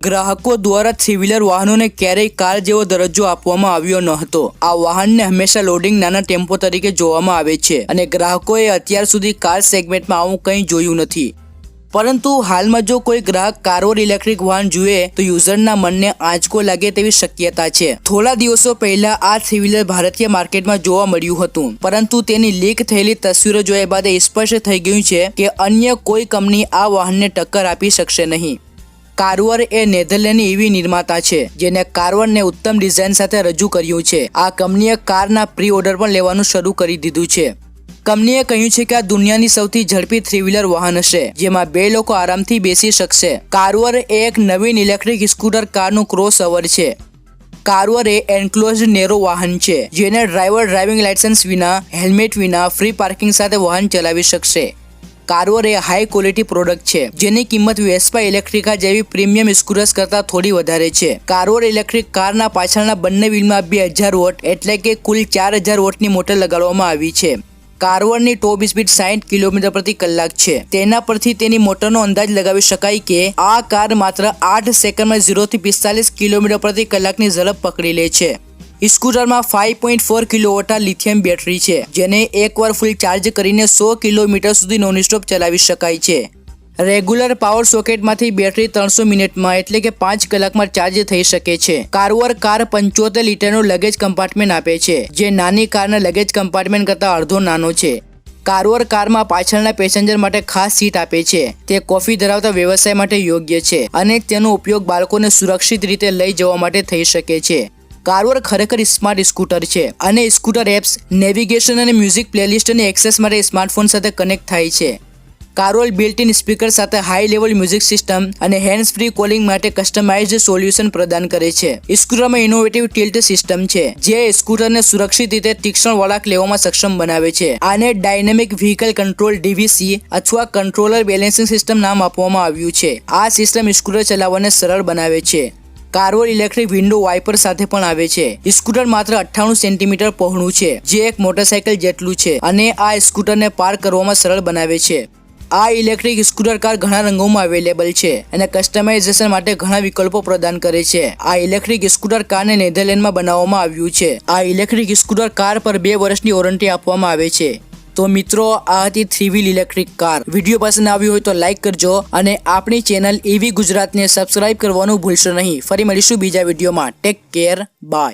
ગ્રાહકો દ્વારા three wheeler વાહનોને ક્યારેય કાર જેવો દરજ્જો આપવામાં આવ્યો ન હતો। આ વાહનને હંમેશા લોડિંગ નાના ટેમ્પો તરીકે જોવામાં આવે છે અને ગ્રાહકોએ અત્યાર સુધી કાર સેગમેન્ટમાં આવું કંઈ જોયું નથી। પરંતુ હાલમાં જો કોઈ ગ્રાહક કારવોર ઇલેક્ટ્રિક વાહન જુએ તો યુઝરના મનને આંચકો લાગે તેવી શક્યતા છે। થોડા દિવસો પહેલા આ થ્રી વ્હીલર ભારતીય માર્કેટમાં જોવા મળ્યું હતું, પરંતુ તેની લીક થયેલી તસવીરો જોયા બાદ એ સ્પષ્ટ થઈ ગયું છે કે અન્ય કોઈ કંપની આ વાહનને ટક્કર આપી શકશે નહીં। કારવર એ નેધરલેન્ડની એવી નિર્માતા છે જેને કારવરને ઉત્તમ ડિઝાઇન સાથે રજૂ કર્યું છે। આ કંપનીએ કારના પ્રી ઓર્ડર પણ લેવાનું શરૂ કરી દીધું છે। કંપનીએ કહ્યું છે કે આ દુનિયાની સૌથી ઝડપી થ્રી વ્હીલર વાહન હશે જેમાં 2 લોકો આરામથી બેસી શકશે। કારવર એ એક નવીન ઇલેક્ટ્રિક સ્કૂટર કારનું ક્રોસઓવર છે। કારવર એ એન્ક્લોઝડ નેરો વાહન છે જેને ડ્રાઈવર ડ્રાઇવિંગ લાયસન્સ વિના, હેલ્મેટ વિના ફ્રી પાર્કિંગ સાથે વાહન ચલાવી શકશે। કારવર એ હાઈ ક્વોલિટી પ્રોડક્ટ છે જેની કિંમત વેસ્પા ઇલેક્ટ્રિકા જેવી પ્રીમિયમ સ્કૂટર્સ કરતાં થોડી વધારે છે। કારવર ઇલેક્ટ્રિક કારના પાછળના બંને વ્હીલમાં 2000 વોટ એટલે કે કુલ 4000 વોટની મોટર લગાડવામાં આવી છે। કારવરની ટોપ સ્પીડ 60 કિલોમીટર પ્રતિ કલાક છે। તેના પરથી તેની મોટરનો અંદાજ લગાવી શકાય કે આ કાર માત્ર 8 સેકન્ડમાં 0 થી 45 કિલોમીટર પ્રતિ કલાકની ઝડપ પકડી લે છે। સ્કૂટરમાં 5.4 કિલોવોટ લિથિયમ બેટરી છે જેને એકવાર ફૂલ ચાર્જ કરીને 100 કિલોમીટર સુધી નોનસ્ટોપ ચલાવી શકાય છે। રેગ્યુલર પાવર સોકેટમાંથી બેટરી 300 મિનિટમાં એટલે કે 5 કલાકમાં ચાર્જ થઈ શકે છે। કારવર કાર 75 લીટરનું લગેજ કમ્પાર્ટમેન્ટ આપે છે જે નાની કારના લગેજ કમ્પાર્ટમેન્ટ કરતાં અડધો નાનો છે। કારવર કારમાં પાછળના પેસેન્જર માટે ખાસ સીટ આપે છે। તે કોફી ધરાવતા વ્યવસાય માટે યોગ્ય છે અને તેનો ઉપયોગ બાળકોને સુરક્ષિત રીતે લઈ જવા માટે થઈ શકે છે। કારવર ખરેખર સ્માર્ટ સ્કૂટર છે અને સ્કૂટર એપ્સ, નેવિગેશન અને મ્યુઝિક પ્લેલિસ્ટની એક્સેસ માટે સ્માર્ટફોન સાથે કનેક્ટ થાય છે। કારવર બિલ્ટ ઇન સ્પીકર સાથે હાઈ લેવલ મ્યુઝિક સિસ્ટમ અને હેન્ડ્સ ફ્રી કોલિંગ માટે કસ્ટમાઇઝ્ડ સોલ્યુશન પ્રદાન કરે છે। સ્કૂટરમાં ઇનોવેટિવ ટિલ્ટ સિસ્ટમ છે જે સ્કૂટરને સુરક્ષિત રીતે તીક્ષ્ણ વળાંક લેવામાં સક્ષમ બનાવે છે। આને ડાયનેમિક વ્હીકલ કંટ્રોલ DVC અથવા કંટ્રોલર બેલેન્સિંગ સિસ્ટમ નામ આપવામાં આવ્યું છે। આ સિસ્ટમ સ્કૂટર ચલાવવાને સરળ બનાવે છે। કારવર ઇલેક્ટ્રિક વિન્ડો વાઇપર સાથે પણ આવે છે। સ્કૂટર માત્ર 98 સેન્ટીમીટર પહોળું છે જે એક મોટરસાયકલ જેટલું છે અને આ સ્કૂટરને પાર્ક કરવામાં સરળ બનાવે છે। આ ઇલેક્ટ્રિક સ્કૂટર કાર ઘણા રંગોમાં અવેલેબલ છે અને કસ્ટમાઇઝેશન માટે ઘણા વિકલ્પો પ્રદાન કરે છે। આ ઇલેક્ટ્રિક સ્કૂટર કારને નેધરલેન્ડમાં બનાવવામાં આવ્યું છે। આ ઇલેક્ટ્રિક સ્કૂટર કાર પર 2 વર્ષની વોરંટી આપવામાં આવે છે। તો મિત્રો, આ હતી three wheel electric car. Video પસંદ આવ્યો હોય તો લાઈક કરજો અને આપણી ચેનલ EV ગુજરાતને સબસ્ક્રાઇબ કરવાનું ભૂલશો નહીં। ફરી મળીશું બીજા વિડીયોમાં। Take care, by.